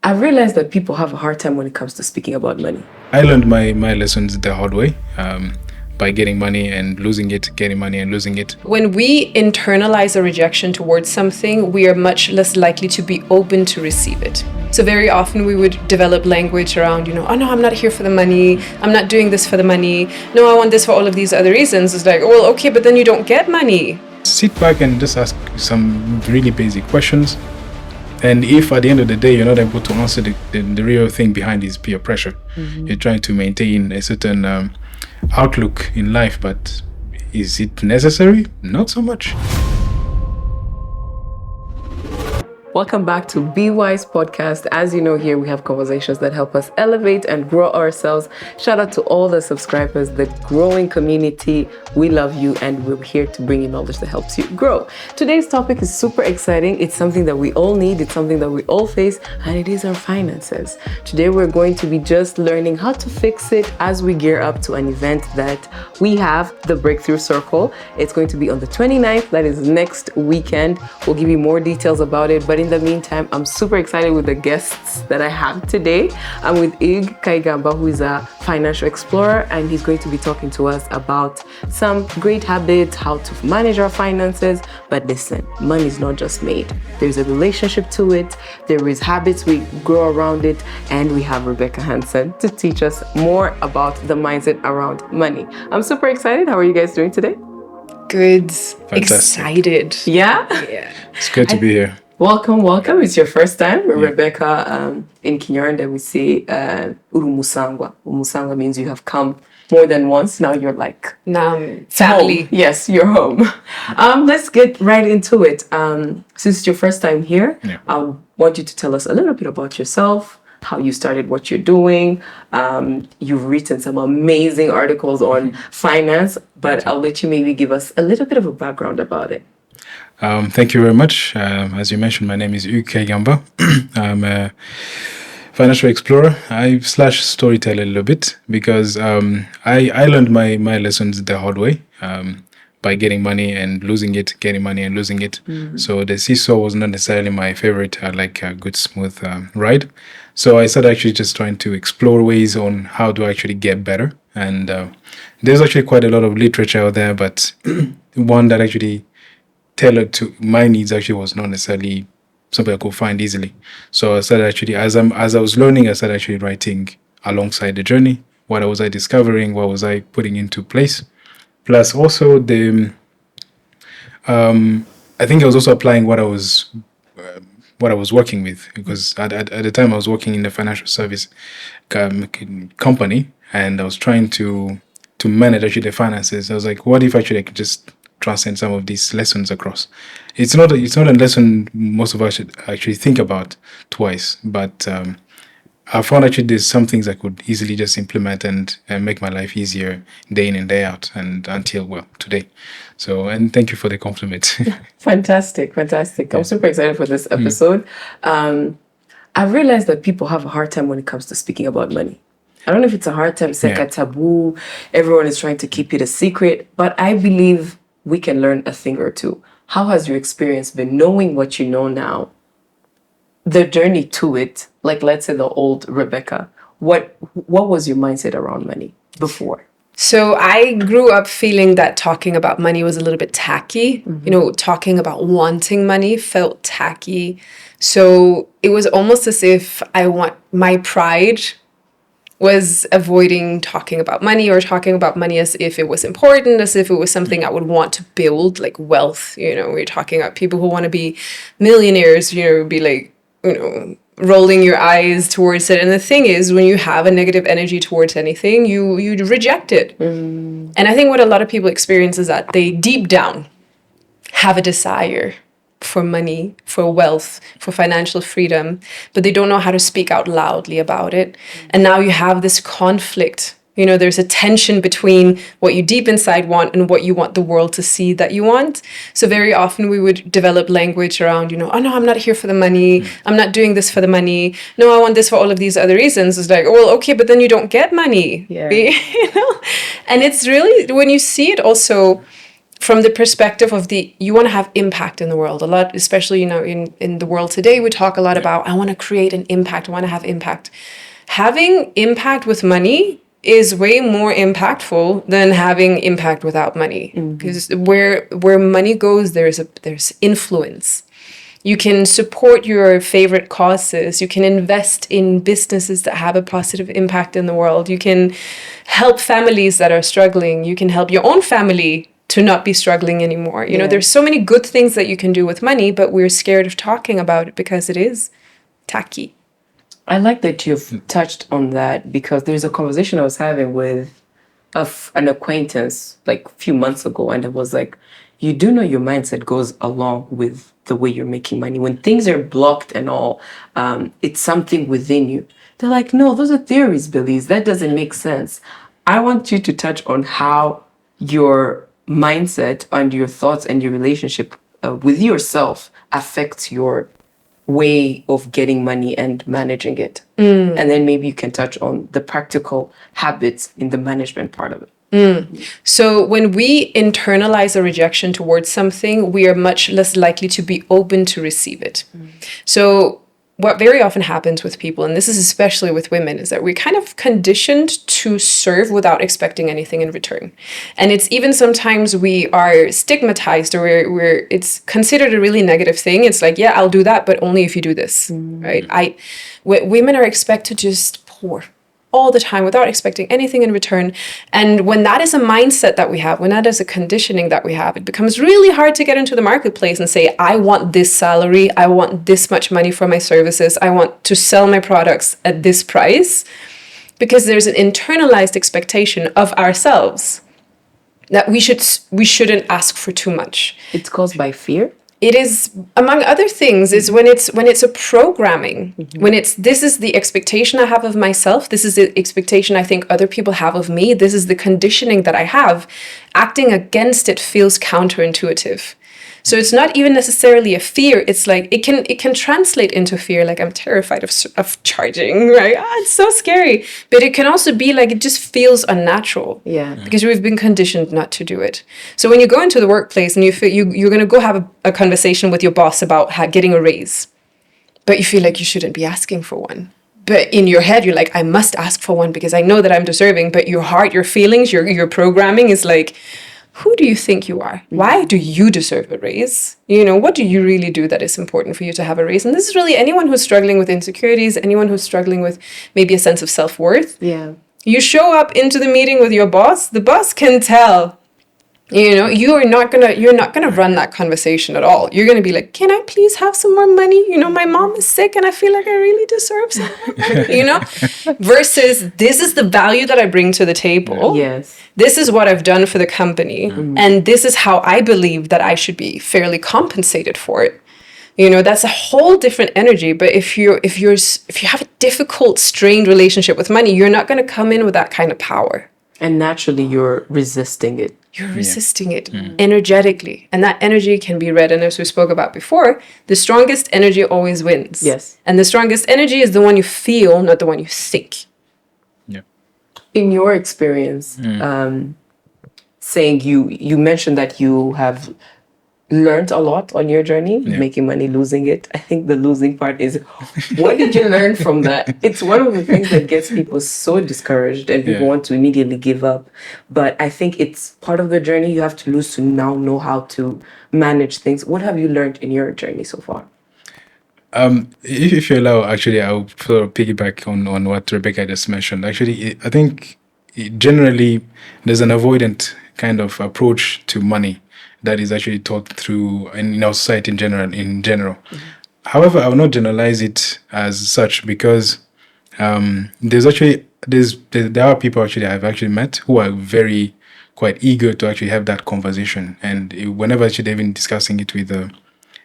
I've realized that people have a hard time when it comes to speaking about money. I learned my lessons the hard way by getting money and losing it, getting money and losing it. When we internalize a rejection towards something, we are much less likely to be open to receive it. So very often we would develop language around, oh no, I'm not here for the money. I'm not doing this for the money. No, I want this for all of these other reasons. It's like, well, okay, but then you don't get money. Sit back and just ask some really basic questions. And if at the end of the day you're not able to answer the real thing behind is peer pressure, you're trying to maintain a certain outlook in life, but is it necessary? Not so much. Welcome back to Be Wise podcast. As you know, here we have conversations that help us elevate and grow ourselves. Shout out to all the subscribers, the growing community. We love you and we're here to bring you knowledge that helps you grow. Today's topic is super exciting. It's something that we all need. It's something that we all face, and it is our finances. Today we're going to be just learning how to fix it as we gear up to an event that we have, the Breakthrough Circle. It's going to be on the 29th. That is next weekend. We'll give you more details about it. But in the meantime, I'm super excited with the guests that I have today. I'm with Ig Kaigamba, who is a financial explorer, and he's going to be talking to us about some great habits, how to manage our finances. But listen, money is not just made. There's a relationship to it. There is habits we grow around it. And we have Rebecca Hansen to teach us more about the mindset around money. I'm super excited. How are you guys doing today? Good. Fantastic. Excited. Yeah? Yeah. It's good to be here. Welcome. It's your first time. Rebecca, in Kinyarwanda we say Urumusangwa. Umusangwa means you have come more than once. Now you're like Now, family. home. Yes, you're home. Let's get right into it. Since it's your first time here, I want you to tell us a little bit about yourself, how you started what you're doing. You've written some amazing articles on finance, but I'll let you maybe give us a little bit of a background about it. Thank you very much. As you mentioned, my name is Ig Kaigamba. I'm a financial explorer. I / storyteller a little bit because I learned my lessons the hard way by getting money and losing it, getting money and losing it. So the seesaw was not necessarily my favorite. I like a good smooth ride. So I started actually just trying to explore ways on how to actually get better. And there's actually quite a lot of literature out there, but one that actually tailored to my needs actually was not necessarily something I could find easily. So I started actually, as I was learning, I started actually writing alongside the journey. What was I discovering? What was I putting into place? Plus also I think I was also applying what I was working with, because at the time I was working in the financial service company, and I was trying to manage actually the finances. I was like, what if actually I could just transcend some of these lessons across? It's not a lesson most of us should actually think about twice, but I found actually there's some things I could easily just implement and make my life easier day in and day out, and until today. So, and thank you for the compliment. Fantastic. I'm super excited for this episode. I've realized that people have a hard time when it comes to speaking about money. I don't know if it's a hard time, it's like a taboo. Everyone is trying to keep it a secret, but I believe we can learn a thing or two. How has your experience been, knowing what you know now? The journey to it, like let's say the old Rebecca, what was your mindset around money before? So I grew up feeling that talking about money was a little bit tacky. Talking about wanting money felt tacky. So it was almost as if my pride was avoiding talking about money, or talking about money as if it was important, as if it was something I would want to build, like wealth. We're talking about people who want to be millionaires, be like, rolling your eyes towards it. And the thing is, when you have a negative energy towards anything, you reject it. And I think what a lot of people experience is that they deep down have a desire for money, for wealth, for financial freedom, but they don't know how to speak out loudly about it. And now you have this conflict. There's a tension between what you deep inside want and what you want the world to see that you want. So very often we would develop language around, oh no, I'm not here for the money. I'm not doing this for the money. No, I want this for all of these other reasons. It's like, well, okay, but then you don't get money. Yeah. And it's really, when you see it also, from the perspective of you want to have impact in the world a lot, especially, in the world today, we talk a lot about, I want to create an impact. I want to have impact. Having impact with money is way more impactful than having impact without money. Because where money goes, there's influence. You can support your favorite causes. You can invest in businesses that have a positive impact in the world. You can help families that are struggling. You can help your own family to not be struggling anymore. There's so many good things that you can do with money, but we're scared of talking about it because it is tacky. I like that you've touched on that, because there's a conversation I was having with an acquaintance like a few months ago, and it was like, you do know your mindset goes along with the way you're making money. When things are blocked and all, it's something within you. They're like, no, those are theories, Belyse. That doesn't make sense. I want you to touch on how your mindset and your thoughts and your relationship with yourself affects your way of getting money and managing it. And then maybe you can touch on the practical habits in the management part of it. So when we internalize a rejection towards something, we are much less likely to be open to receive it. So what very often happens with people, and this is especially with women, is that we're kind of conditioned to serve without expecting anything in return. And it's even sometimes we are stigmatized, or it's considered a really negative thing. It's like, yeah, I'll do that, but only if you do this, right? Women are expected to just pour all the time without expecting anything in return. And when that is a mindset that we have, when that is a conditioning that we have, it becomes really hard to get into the marketplace and say, I want this salary, I want this much money for my services, I want to sell my products at this price, because there's an internalized expectation of ourselves that we shouldn't ask for too much. It's caused by fear. It is, among other things, is when it's a programming, when this is the expectation I have of myself, this is the expectation I think other people have of me, this is the conditioning that I have. Acting against it feels counterintuitive. So it's not even necessarily a fear. It's like it can translate into fear. Like, I'm terrified of charging, right? It's so scary. But it can also be like it just feels unnatural. Yeah. Because we've been conditioned not to do it. So when you go into the workplace and you feel you're going to go have a conversation with your boss about getting a raise, but you feel like you shouldn't be asking for one. But in your head, you're like, I must ask for one because I know that I'm deserving. But your heart, your feelings, your programming is like, who do you think you are? Why do you deserve a raise? What do you really do that is important for you to have a raise? And this is really anyone who's struggling with insecurities, anyone who's struggling with maybe a sense of self-worth. Yeah. You show up into the meeting with your boss, the boss can tell. You're not gonna run that conversation at all. You're gonna be like, can I please have some more money? My mom is sick and I feel like I really deserve some more money, versus this is the value that I bring to the table. Yes. This is what I've done for the company, and this is how I believe that I should be fairly compensated for it. That's a whole different energy. But if you have a difficult, strained relationship with money, you're not going to come in with that kind of power. And naturally, you're resisting it. You're resisting it energetically. And that energy can be read. And as we spoke about before, the strongest energy always wins. Yes. And the strongest energy is the one you feel, not the one you think. Yeah. In your experience, saying you mentioned that you have learned a lot on your journey, making money, losing it. I think the losing part is, what did you learn from that? It's one of the things that gets people so discouraged and people want to immediately give up. But I think it's part of the journey. You have to lose to now know how to manage things. What have you learned in your journey so far? If you allow, actually, I'll sort of piggyback on what Rebecca just mentioned. Actually, I think generally there's an avoidant kind of approach to money that is actually taught through in our society in general. However, I will not generalize it as such, because there are people actually I've actually met who are very quite eager to actually have that conversation, and whenever actually they've been discussing it with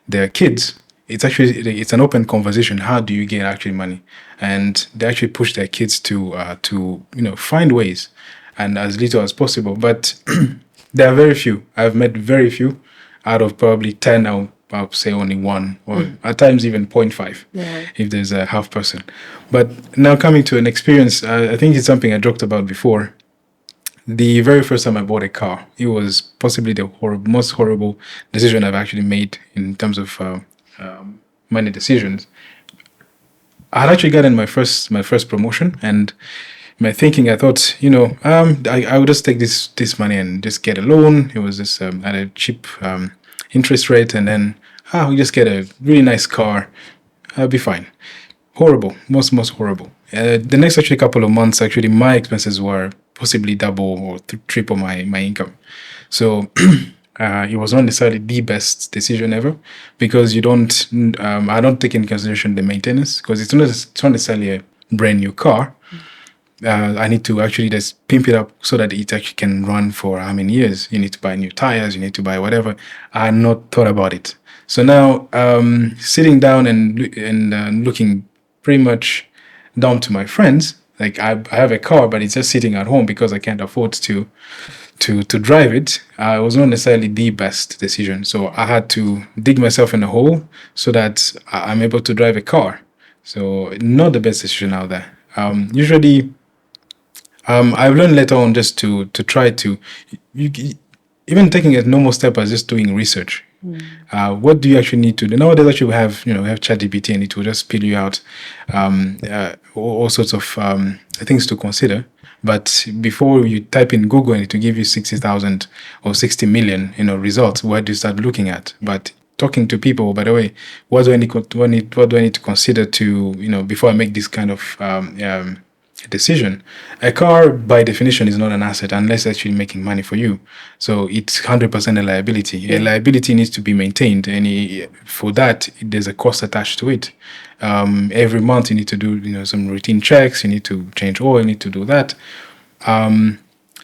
their kids, it's an open conversation. How do you get actually money? And they actually push their kids to find ways and as little as possible. But there are very few. I've met very few out of probably 10. I'll say only one, or at times even 0.5 if there's a half person. But now coming to an experience, I think it's something I joked about before. the very first time I bought a car, it was possibly the most horrible decision I've actually made in terms of money decisions. I had actually gotten my first promotion, and my thinking, I thought, I would just take this money and just get a loan. It was just at a cheap interest rate, and then we just get a really nice car. I'll be fine. Horrible, most horrible. The next actually couple of months, actually, my expenses were possibly double or triple my income. So it was not necessarily the best decision ever, because I don't take into consideration the maintenance, because it's not necessarily a brand new car. I need to actually just pimp it up so that it actually can run for how many years. You need to buy new tires, you need to buy whatever. I had not thought about it. So now, sitting down and looking pretty much down to my friends, like I have a car, but it's just sitting at home because I can't afford to drive it. It was not necessarily the best decision. So I had to dig myself in a hole so that I'm able to drive a car. So not the best decision out there. Usually, I've learned later on just to try to, even taking a normal step as just doing research. What do you actually need to do? Nowadays, actually, we have ChatGPT, and it will just spill you out all sorts of things to consider. But before you type in Google and it will give you 60,000 or 60 million, results, where do you start looking at? But talking to people, by the way, what do I need to consider to, before I make this kind of decision? A car, by definition, is not an asset unless it's actually making money for you. So it's 100% a liability. Yeah. A liability needs to be maintained, and for that, there's a cost attached to it. Every month, you need to do some routine checks. You need to change oil. You need to do that.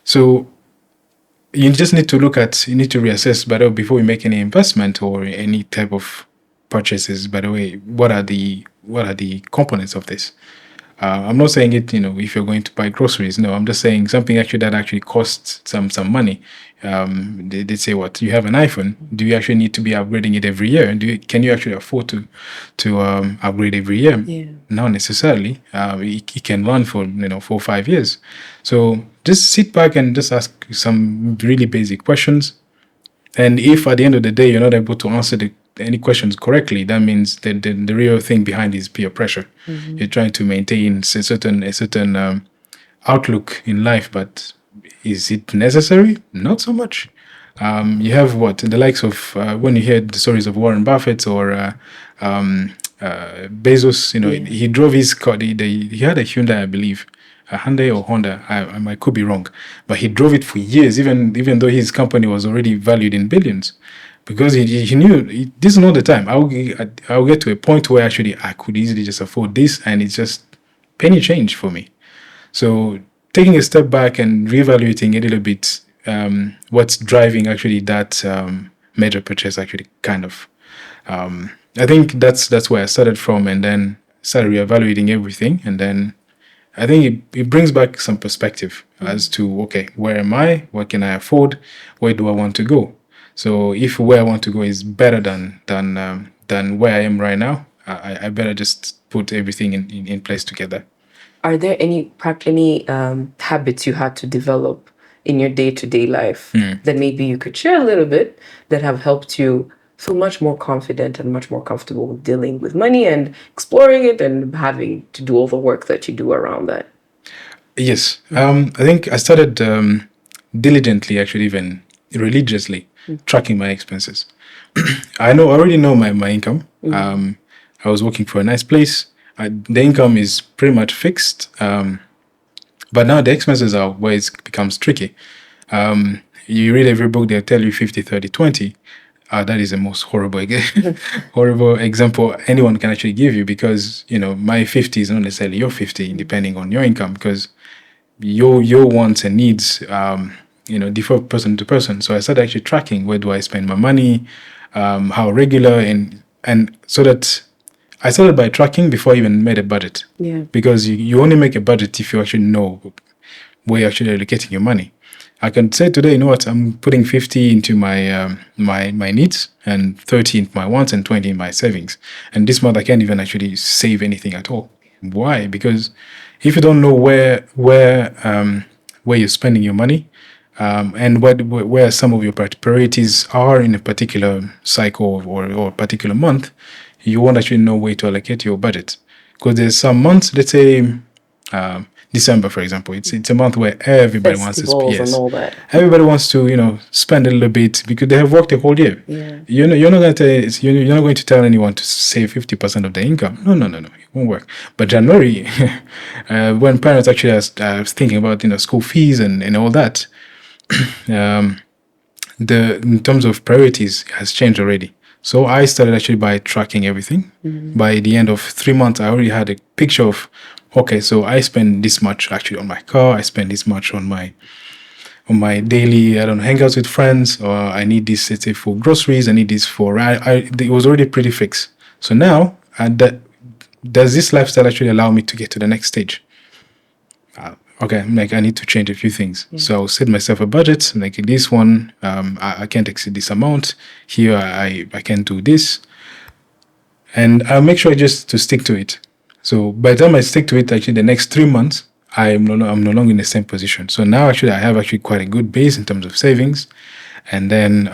So you just need to reassess, by the way, before you make any investment or any type of purchases. By the way, what are the components of this? I'm not saying it, if you're going to buy groceries. No, I'm just saying something actually that actually costs some money. They say, what, you have an iPhone? Do you actually need to be upgrading it every year? Can you actually afford to upgrade every year? Yeah. Not necessarily. It can run for 4 or 5 years. So just sit back and just ask some really basic questions. And if at the end of the day you're not able to answer any questions correctly, that means that the real thing behind is peer pressure. Mm-hmm. You're trying to maintain a certain outlook in life, but is it necessary? Not so much. You have the likes of when you hear the stories of Warren Buffett or Bezos. He drove his car. He had a Hyundai, I believe. A Hyundai or Honda, I could be wrong, but he drove it for years, even though his company was already valued in billions, because he knew this is not the time. I'll get to a point where actually I could easily just afford this, and it's just penny change for me. So taking a step back and reevaluating a little bit what's driving actually that major purchase, actually kind of. I think that's where I started from, and then started reevaluating everything, and then I think it brings back some perspective as to, okay, where am I? What can I afford? Where do I want to go? So if where I want to go is better than where I am right now, I better just put everything in place together. Are there any habits you had to develop in your day-to-day life that maybe you could share a little bit that have helped you feel much more confident and much more comfortable with dealing with money and exploring it and having to do all the work that you do around that? Yes. I think I started diligently, actually even religiously, tracking my expenses. I already know my income. I was working for a nice place. The income is pretty much fixed. But now the expenses are where it becomes tricky. You read every book, they'll tell you 50, 30, 20. That is the most horrible example anyone can actually give you, because my 50 is not necessarily your 50, depending on your income, because your wants and needs differ person to person. So I started actually tracking, where do I spend my money, how regular, and so that I started by tracking before I even made a budget. Yeah. Because you only make a budget if you actually know where you're actually allocating your money. I can say today, I'm putting 50 into my my needs, and 30 into my wants, and 20 in my savings. And this month I can't even actually save anything at all. Why? Because if you don't know where where you're spending your money, and where some of your priorities are in a particular cycle or particular month, you won't actually know where to allocate your budget. Because there's some months, let's say December, for example, it's a month where everybody wants to Festivals and all that. everybody wants to spend a little bit because they have worked the whole year. Yeah. You're not going to tell anyone to save 50% of their income. No, it won't work. But January, when parents actually are thinking about school fees and all that, in terms of priorities has changed already. So I started actually by tracking everything. By the end of 3 months, I already had a picture of, okay, so I spend this much actually on my car. I spend this much on my daily, hangouts with friends, or I need this, let's say, for groceries. I need this for, it was already pretty fixed. So now, does this lifestyle actually allow me to get to the next stage? Okay, like I need to change a few things. So I'll set myself a budget. Like this one, I can't exceed this amount. Here, I can do this. And I'll make sure just to stick to it. So by the time I stick to it, actually the next 3 months, I'm no longer in the same position. So now actually I have actually quite a good base in terms of savings. And then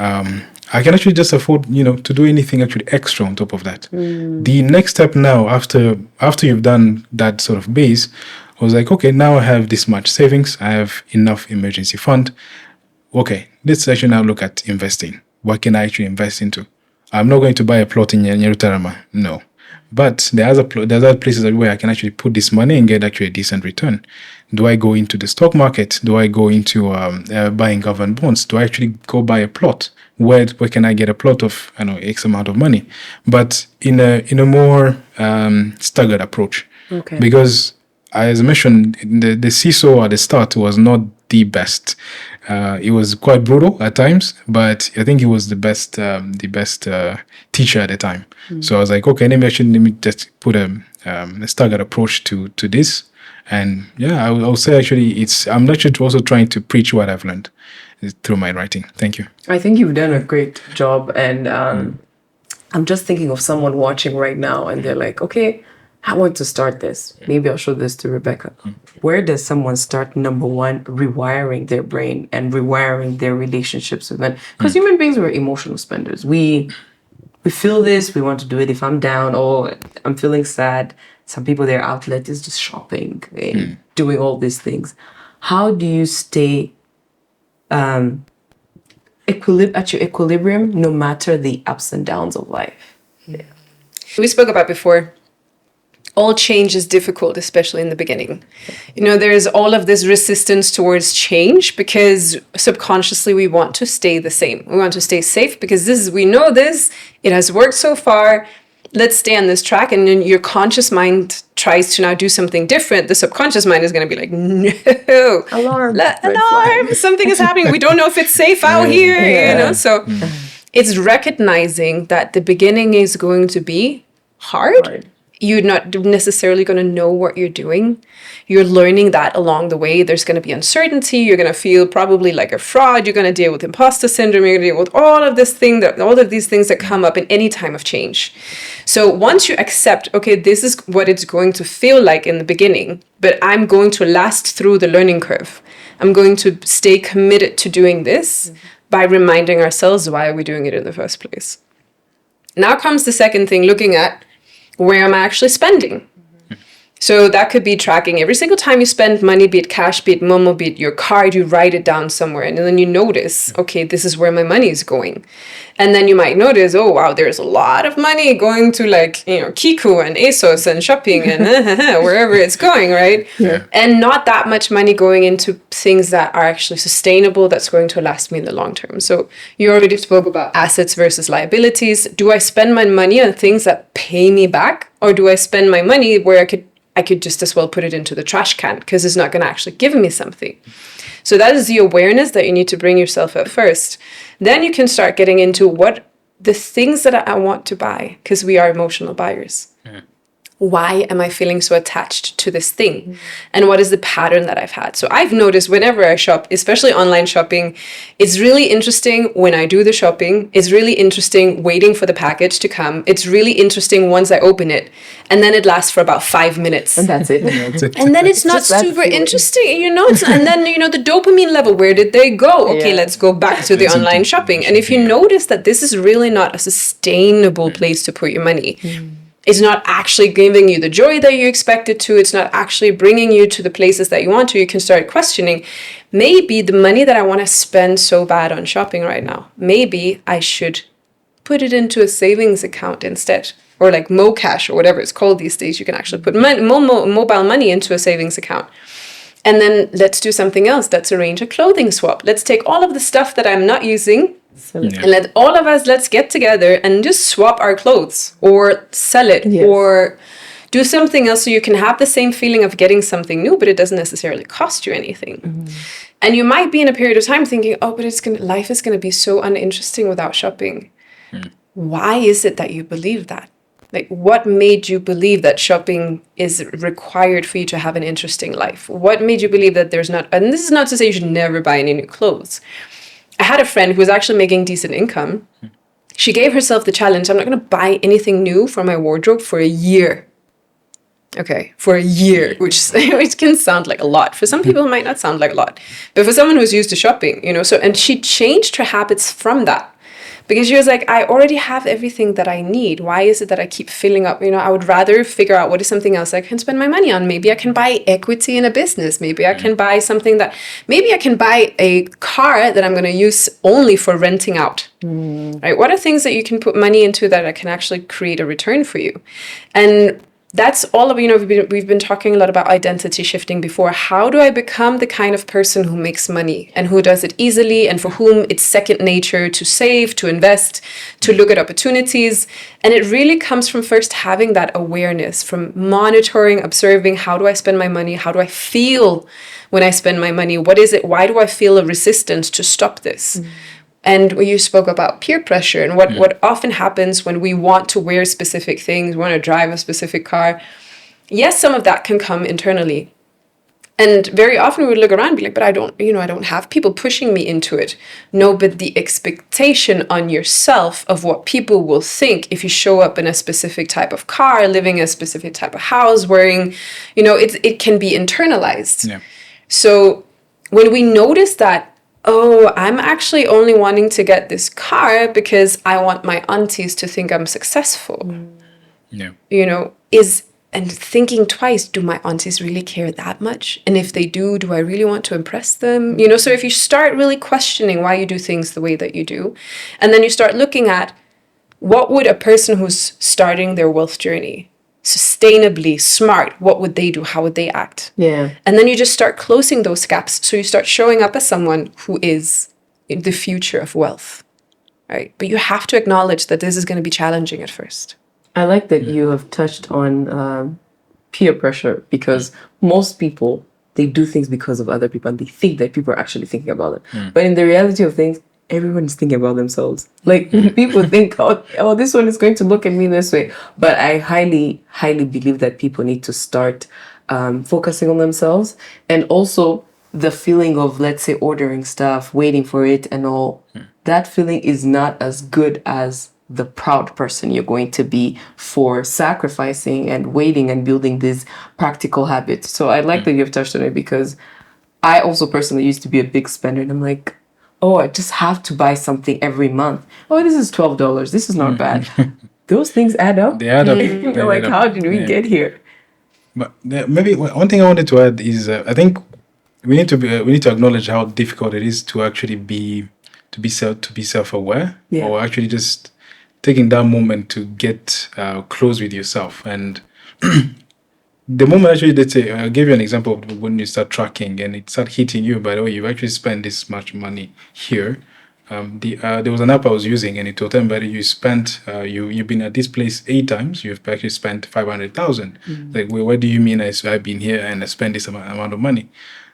I can actually just afford, to do anything actually extra on top of that. The next step now, after you've done that sort of base, I was like, okay, now I have this much savings. I have enough emergency fund. Okay, let's actually now look at investing. What can I actually invest into? I'm not going to buy a plot in Nyerutarama. No. But there's other places where I can actually put this money and get actually a decent return. Do I go into the stock market? Do I go into buying government bonds? Do I actually go buy a plot? Where can I get a plot of X amount of money? But in a more staggered approach. Okay. Because as I mentioned, the seesaw at the start was not the best. It was quite brutal at times, but I think it was the best teacher at the time. So I was like, okay, let me just put a staggered approach to this. And yeah, I'll say actually I'm actually also trying to preach what I've learned through my writing. Thank you. I think you've done a great job, and I'm just thinking of someone watching right now, and they're like, okay, I want to start this. Maybe I'll show this to Rebecca. Where does someone start, number one, rewiring their brain and rewiring their relationships with money? Because human beings, we're emotional spenders. We feel this, we want to do it. If I'm down, I'm feeling sad. Some people, their outlet is just shopping and doing all these things. How do you stay at your equilibrium no matter the ups and downs of life? Yeah. We spoke about before, all change is difficult, especially in the beginning. There's all of this resistance towards change because subconsciously we want to stay the same. We want to stay safe because we know this, it has worked so far. Let's stay on this track. And then your conscious mind tries to now do something different. The subconscious mind is going to be like, no, alarm, something is happening. We don't know if it's safe out here, So it's recognizing that the beginning is going to be hard. You're not necessarily going to know what you're doing. You're learning that along the way. There's going to be uncertainty. You're going to feel probably like a fraud. You're going to deal with imposter syndrome. You're going to deal with all of these things that come up in any time of change. So once you accept, okay, this is what it's going to feel like in the beginning, but I'm going to last through the learning curve. I'm going to stay committed to doing this by reminding ourselves, why are we doing it in the first place? Now comes the second thing, looking at where am I actually spending? So that could be tracking every single time you spend money, be it cash, be it Momo, be it your card, you write it down somewhere. And then you notice, okay, this is where my money is going. And then you might notice, oh, wow, there's a lot of money going to Kiku and ASOS and shopping and wherever it's going, right? Yeah. And not that much money going into things that are actually sustainable, that's going to last me in the long term. So you already spoke about assets versus liabilities. Do I spend my money on things that pay me back? Or do I spend my money where I could just as well put it into the trash can because it's not going to actually give me something. So that is the awareness that you need to bring yourself at first. Then you can start getting into what the things that I want to buy, because we are emotional buyers. Why am I feeling so attached to this thing? And what is the pattern that I've had? So I've noticed whenever I shop, especially online shopping, it's really interesting when I do the shopping. It's really interesting waiting for the package to come. It's really interesting once I open it. And then it lasts for about 5 minutes. And that's it. And then it's not just that super feeling. interesting, and then, the dopamine level, where did they go? Okay, Yeah. let's go back to the It's online into shopping. And if you notice that this is really not a sustainable place to put your money, it's not actually giving you the joy that you expect it to. It's not actually bringing you to the places that you want to. You can start questioning, maybe the money that I want to spend so bad on shopping right now, maybe I should put it into a savings account instead. Or like MoCash or whatever it's called these days. You can actually put mobile money into a savings account. And then let's do something else. Let's arrange a clothing swap. Let's take all of the stuff that I'm not using Yeah. and let's get together and just swap our clothes or sell it Yes. or do something else so you can have the same feeling of getting something new, but it doesn't necessarily cost you anything. And you might be in a period of time thinking, oh, but life is going to be so uninteresting without shopping. Why is it that you believe that? Like, what made you believe that shopping is required for you to have an interesting life? What made you believe that there's not, and this is not to say you should never buy any new clothes. I had a friend who was actually making decent income. She gave herself the challenge, I'm not going to buy anything new for my wardrobe for a year. Okay, for a year, which can sound like a lot. For some people, it might not sound like a lot. But for someone who's used to shopping, and she changed her habits from that. Because she was like, I already have everything that I need. Why is it that I keep filling up? I would rather figure out what is something else I can spend my money on. Maybe I can buy equity in a business. Maybe I can buy maybe I can buy a car that I'm going to use only for renting out. Right? What are things that you can put money into that can actually create a return for you? And that's all of, we've been talking a lot about identity shifting before. How do I become the kind of person who makes money and who does it easily and for whom it's second nature to save, to invest, to look at opportunities? And it really comes from first having that awareness, from monitoring, observing, how do I spend my money? How do I feel when I spend my money? What is it? Why do I feel a resistance to stop this? And when you spoke about peer pressure and what often happens when we want to wear specific things, want to drive a specific car, yes, some of that can come internally. And very often we would look around and be like, but I don't have people pushing me into it. No, but the expectation on yourself of what people will think if you show up in a specific type of car, living in a specific type of house, wearing, it can be internalized. Yeah. So when we notice that, oh, I'm actually only wanting to get this car because I want my aunties to think I'm successful. Yeah. And thinking twice, do my aunties really care that much? And if they do I really want to impress them? So if you start really questioning why you do things the way that you do, and then you start looking at what would a person who's starting their wealth journey, sustainably smart, what would they do? How would they act? Yeah. And then you just start closing those gaps. So you start showing up as someone who is in the future of wealth, right? But you have to acknowledge that this is going to be challenging at first. I like that you have touched on peer pressure, because most people, they do things because of other people and they think that people are actually thinking about it. But in the reality of things, everyone is thinking about themselves. Like, people think, oh, this one is going to look at me this way. But I highly, highly believe that people need to start focusing on themselves. And also the feeling of, let's say, ordering stuff, waiting for it and all, that feeling is not as good as the proud person you're going to be for sacrificing and waiting and building these practical habits. So I like that you've touched on it, because I also personally used to be a big spender, and I'm like, oh, I just have to buy something every month. Oh, this is $12. This is not bad. Those things add up. They add up. You're like, how did we get here? But maybe one thing I wanted to add is I think we need to acknowledge how difficult it is to actually be self-aware, or actually just taking that moment to get close with yourself. And the moment, actually, let's say, I'll give you an example of when you start tracking and it start hitting you, by the way, you've actually spent this much money here. There was an app I was using, and it told them that you spent, you've been at this place 8 times, you've actually spent 500,000. Like, well, what do you mean I've been here and I spent this amount of money?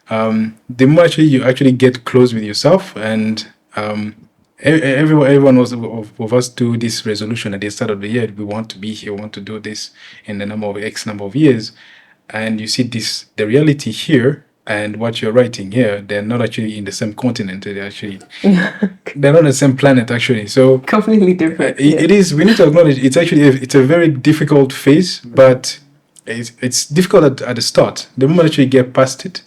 The more actually you actually get close with yourself and everyone was of us do this resolution at the start of the year. We want to be here, we want to do this in the number of X number of years. And you see the reality here and what you're writing here, they're not actually in the same continent. They're not on the same planet, actually. So Completely different. it is, we need to acknowledge it's actually, it's a very difficult phase, but it's difficult at the start. The moment you get past it,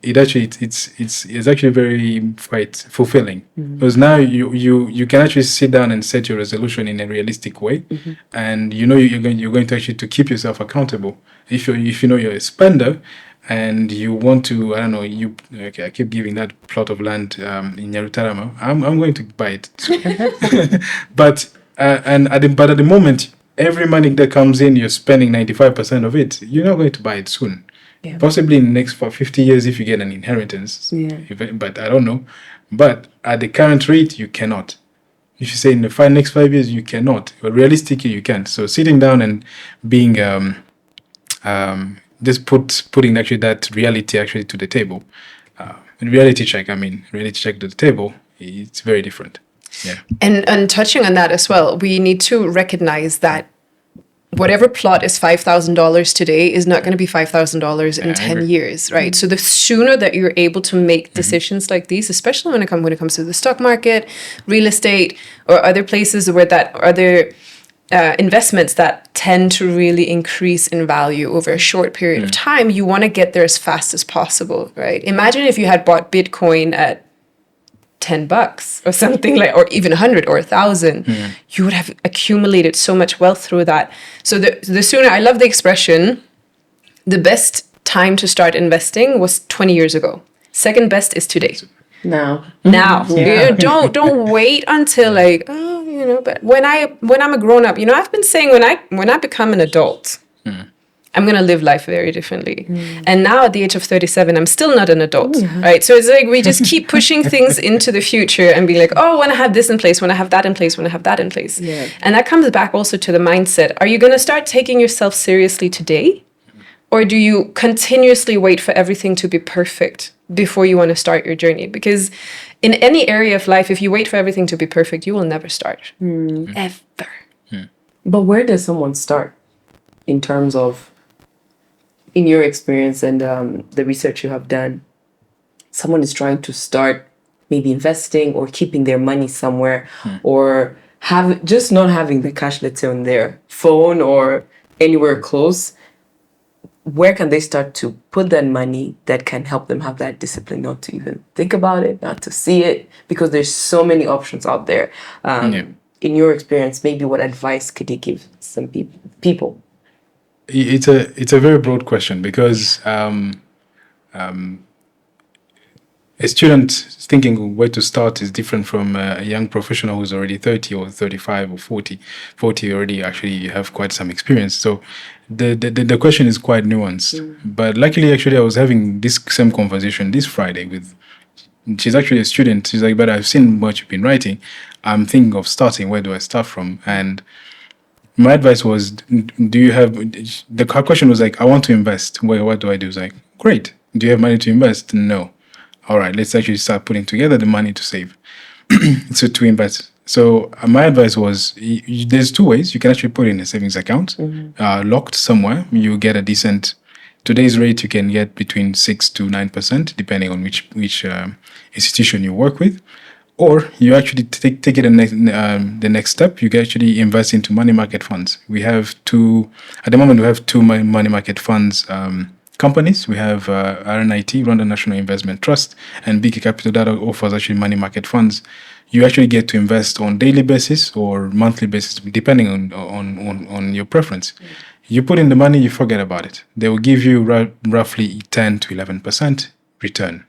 it's actually very quite fulfilling, because now you can actually sit down and set your resolution in a realistic way, and you're going to actually to keep yourself accountable. If you know you're a spender and you want to, I don't know, I keep giving that plot of land in Nyarutarama, I'm going to buy it soon. But at the moment, every money that comes in, you're spending 95% of it. You're not going to buy it soon. Yeah. Possibly in the next 50 years if you get an inheritance. Yeah. But I don't know. But at the current rate, you cannot. If you say in the next 5 years, you cannot. But realistically, you can't. So sitting down and being just putting actually that reality actually to the table. Reality check to the table, it's very different. Yeah. And touching on that as well, we need to recognize that whatever plot is $5,000 today is not going to be $5,000 in 10 years, right? So the sooner that you're able to make decisions like these, especially when it comes to the stock market, real estate, or other places where other investments that tend to really increase in value over a short period of time, you want to get there as fast as possible, right? Imagine if you had bought Bitcoin at $10 or something like, or even 100 or 1,000, you would have accumulated so much wealth through that. So the sooner, I love the expression, the best time to start investing was 20 years ago. Second best is today. Now. Yeah. Don't wait until but when I'm a grown up, I've been saying when I become an adult, I'm going to live life very differently. And now at the age of 37, I'm still not an adult, right? So it's like we just keep pushing things into the future and be like, oh, when I have this in place, when I have that in place, when I have that in place. Yeah. And that comes back also to the mindset. Are you going to start taking yourself seriously today? Or do you continuously wait for everything to be perfect before you want to start your journey? Because in any area of life, if you wait for everything to be perfect, you will never start. Ever. But where does someone start in terms of, in your experience and the research you have done, someone is trying to start maybe investing or keeping their money somewhere or just not having the cash, let's say, on their phone or anywhere close. Where can they start to put that money that can help them have that discipline not to even think about it, not to see it? Because there's so many options out there. In your experience, maybe what advice could you give some people? It's a very broad question because a student thinking where to start is different from a young professional who's already 30 or 35 or 40. 40 already actually have quite some experience. So the question is quite nuanced. But luckily, actually, I was having this same conversation this Friday with, she's actually a student. She's like, but I've seen what you've been writing. I'm thinking of starting. Where do I start from? And my advice was, do you have, the question was like, I want to invest. What do I do? It's like, great. Do you have money to invest? No. All right, let's actually start putting together the money to save. So to invest. So my advice was, there's two ways. You can actually put it in a savings account, locked somewhere. You get a decent, today's rate, you can get between 6 to 9%, depending on which institution you work with. Or you actually take it the next step. You can actually invest into money market funds. We have at the moment, we have two money market funds companies. We have RNIT, Rwanda National Investment Trust, and BK Capital that offers actually money market funds. You actually get to invest on daily basis or monthly basis, depending on your preference. You put in the money, you forget about it. They will give you roughly 10 to 11% return.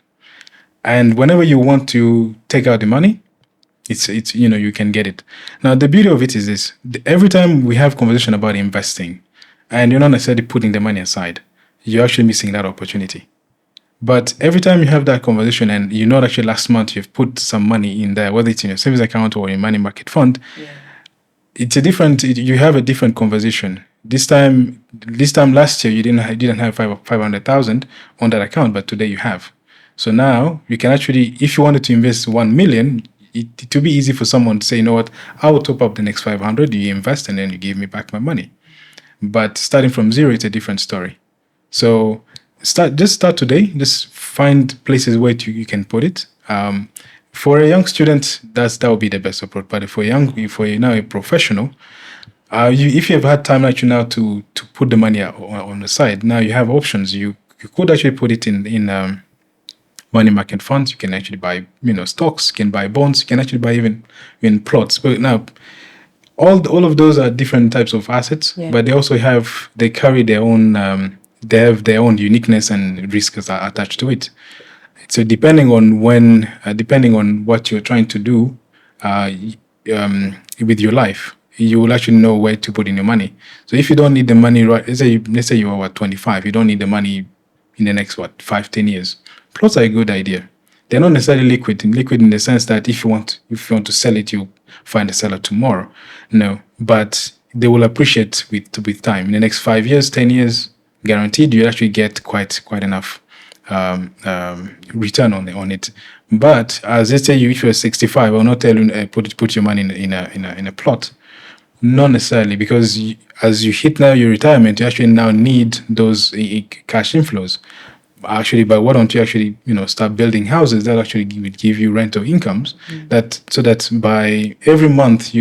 And whenever you want to take out the money, it's you can get it. Now, the beauty of it is this. Every time we have conversation about investing, and you're not necessarily putting the money aside, you're actually missing that opportunity. But every time you have that conversation and you know actually last month you've put some money in there, whether it's in your savings account or in money market fund, you have a different conversation. This time last year, you didn't have 500,000 on that account, but today you have. So now you can actually, if you wanted to invest 1 million, it would be easy for someone to say, you know what, I will top up the next 500, you invest, and then you give me back my money. But starting from zero, it's a different story. So start today. Just find places where you can put it. For a young student, that would be the best approach. But for you're now a professional, if you have had time actually now to put the money on the side, now you have options. You could actually put it in money market funds. You can actually buy stocks. You can buy bonds. You can actually buy even plots. But now all of those are different types of assets, but they carry their own they have their own uniqueness and risks are attached to it. So depending on what you're trying to do with your life, you will actually know where to put in your money. So if you don't need the money right, let's say you are 25, you don't need the money in the next 5-10 years. Plots are a good idea. They're not necessarily liquid in the sense that if you want to sell it, you find a seller tomorrow. No, but they will appreciate with time. In the next 5 years, 10 years, guaranteed, you actually get quite enough return on it. But as let's say if you're 65, I will not tell you put your money in a plot. Not necessarily, because as you hit now your retirement, you actually now need those cash inflows. Actually, but why don't you actually start building houses that actually would give you rental incomes, so that by every month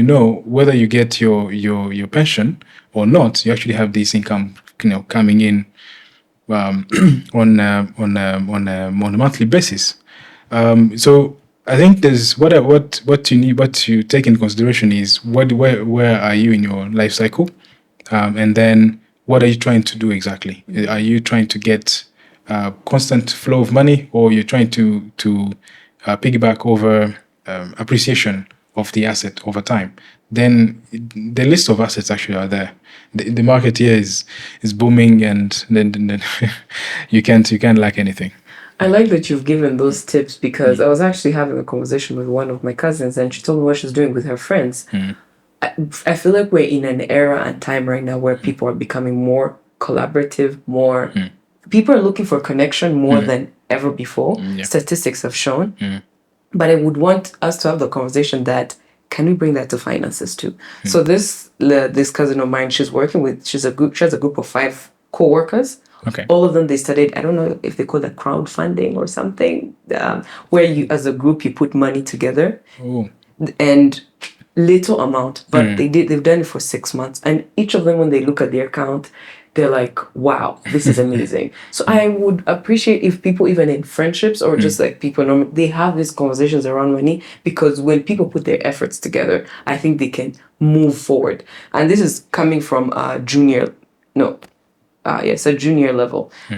whether you get your pension or not, you actually have this income coming in on a monthly basis. So I think there's what you take into consideration is where are you in your life cycle, and then what are you trying to do exactly? Are you trying to get constant flow of money, or you're trying to piggyback over appreciation of the asset over time? Then the list of assets actually are there. The market here is booming, and then you can't lack anything. I like that you've given those tips, because I was actually having a conversation with one of my cousins, and she told me what she's doing with her friends. I feel like we're in an era and time right now where people are becoming more collaborative, more people are looking for connection more than ever before. Statistics have shown. But I would want us to have the conversation that, can we bring that to finances too? So this cousin of mine, she has a group of 5 co-workers. Okay. All of them, they studied, I don't know if they call it crowdfunding or something, where you, as a group, you put money together. And little amount, but they've done it for 6 months. And each of them, when they look at their account, they're like, wow, this is amazing. So I would appreciate if people, even in friendships or just like people, they have these conversations around money, because when people put their efforts together, I think they can move forward. And this is coming from a junior level.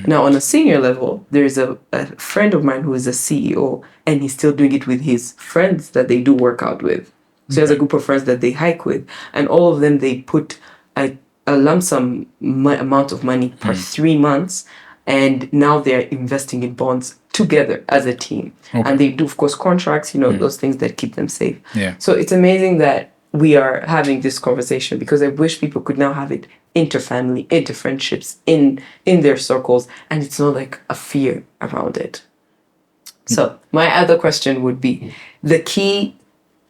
Now, on a senior level, there's a friend of mine who is a CEO, and he's still doing it with his friends that they do work out with. So he has a group of friends that they hike with, and all of them, they put a lump sum amount of money per 3 months, and now they're investing in bonds together as a team. And they do, of course, contracts, those things that keep them safe. So it's amazing that we are having this conversation, because I wish people could now have it interfamily, interfriendships, in their circles, and it's not like a fear around it. So my other question would be the key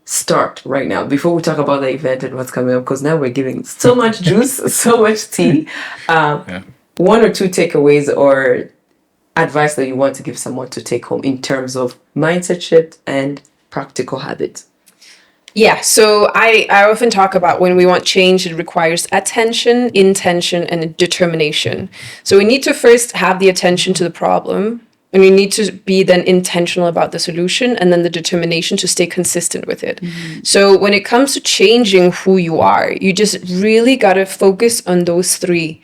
start right now, before we talk about the event and what's coming up, because now we're giving so much juice, so much tea. 1 or 2 takeaways or advice that you want to give someone to take home in terms of mindset shift and practical habits. Yeah, so I often talk about when we want change, it requires attention, intention, and determination. So we need to first have the attention to the problem, and we need to be then intentional about the solution, and then the determination to stay consistent with it. So when it comes to changing who you are, you just really got to focus on those 3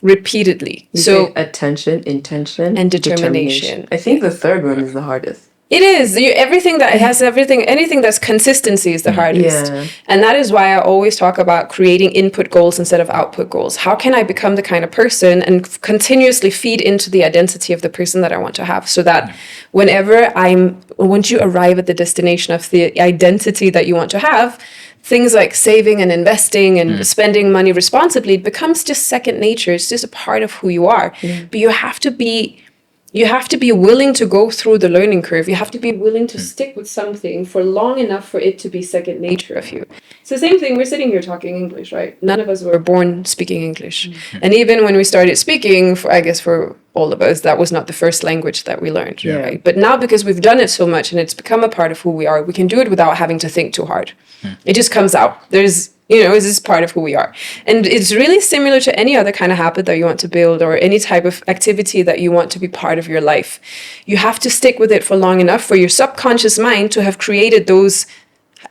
repeatedly. So attention, intention, and determination. I think the third one is the hardest. It is. Anything that's consistency is the hardest. And that is why I always talk about creating input goals instead of output goals. How can I become the kind of person and continuously feed into the identity of the person that I want to have, so that once you arrive at the destination of the identity that you want to have, things like saving and investing and spending money responsibly becomes just second nature. It's just a part of who you are. But you have to be you have to be willing to go through the learning curve. You have to be willing to stick with something for long enough for it to be second nature of you. It's the same thing. We're sitting here talking English, right? None of us were born speaking English. And even when we started speaking, I guess for all of us, that was not the first language that we learned, right? But now, because we've done it so much and it's become a part of who we are, we can do it without having to think too hard. It just comes out. This is part of who we are. And it's really similar to any other kind of habit that you want to build or any type of activity that you want to be part of your life. You have to stick with it for long enough for your subconscious mind to have created those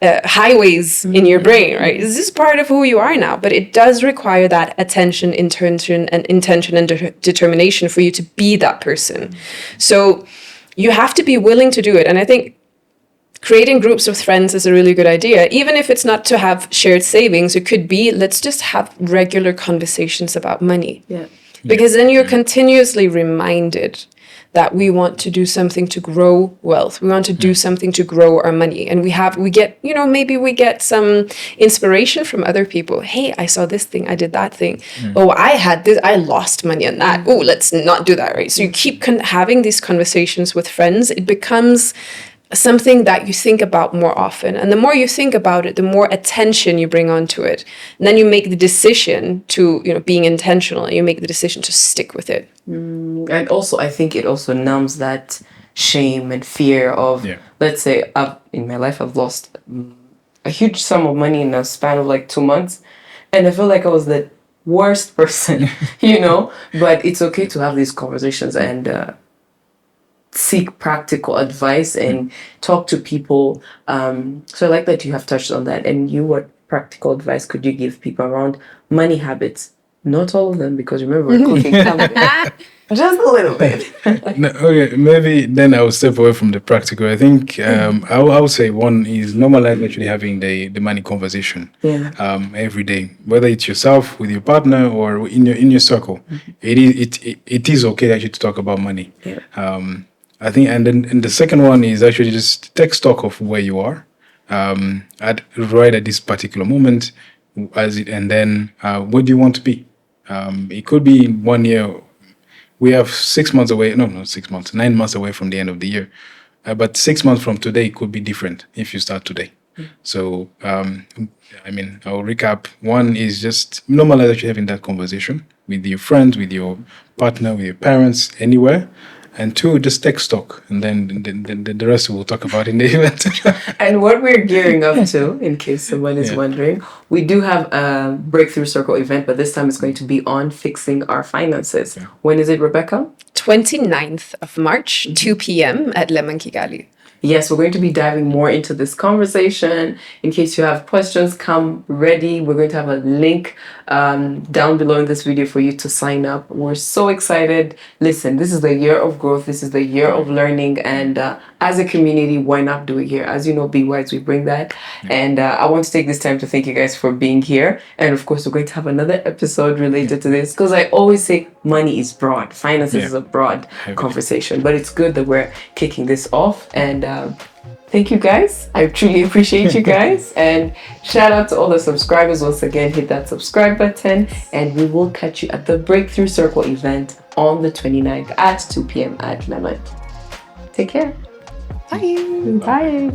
highways in your brain, right? This is part of who you are now, but it does require that attention, intention, and determination for you to be that person. So you have to be willing to do it. And I think creating groups with friends is a really good idea. Even if it's not to have shared savings, it could be, let's just have regular conversations about money. Yeah. Because then you're continuously reminded that we want to do something to grow wealth. We want to do something to grow our money. And maybe we get some inspiration from other people. Hey, I saw this thing, I did that thing. Oh, I had this, I lost money on that. Oh, let's not do that, right? So you keep having these conversations with friends. It becomes something that you think about more often. And the more you think about it, the more attention you bring onto it. And then you make the decision to, being intentional, and you make the decision to stick with it. And also, I think it also numbs that shame and fear of, let's say, in my life, I've lost a huge sum of money in a span of like 2 months. And I feel like I was the worst person, but it's okay to have these conversations and seek practical advice and talk to people. So I like that you have touched on that. And what practical advice could you give people around money habits? Not all of them, because remember, we're cooking just a little bit. No, okay, maybe then I will step away from the practical. I think I would say one is normalize actually having the money conversation every day, whether it's yourself with your partner or in your circle. It is okay actually to talk about money. I think, and the second one is actually just take stock of where you are right at this particular moment, and then what do you want to be? It could be 1 year. We have 6 months away. No, not 6 months. 9 months away from the end of the year. But 6 months from today could be different if you start today. So, I'll recap. One is just normalize actually having that conversation with your friends, with your partner, with your parents, anywhere. And two, just take stock, and then the rest we'll talk about in the event. And what we're gearing up to, in case someone is wondering, we do have a Breakthrough Circle event, but this time it's going to be on fixing our finances. Yeah. When is it, Rebecca? 29th of March, 2 p.m. at Lemon Kigali. Yes, we're going to be diving more into this conversation. In case you have questions, come ready. We're going to have a link down below in this video for you to sign up. We're so excited. Listen, this is the year of growth. This is the year of learning. And as a community, why not do it here? As you know, Be Wise, we bring that. And I want to take this time to thank you guys for being here. And of course, we're going to have another episode related to this, because I always say money is broad. Finances is a broad conversation. But it's good that we're kicking this off. And thank you guys. I truly appreciate you guys. And shout out to all the subscribers. Once again, hit that subscribe button. And we will catch you at the Breakthrough Circle event on the 29th at 2 p.m. at Lemon. Take care. Bye. Bye.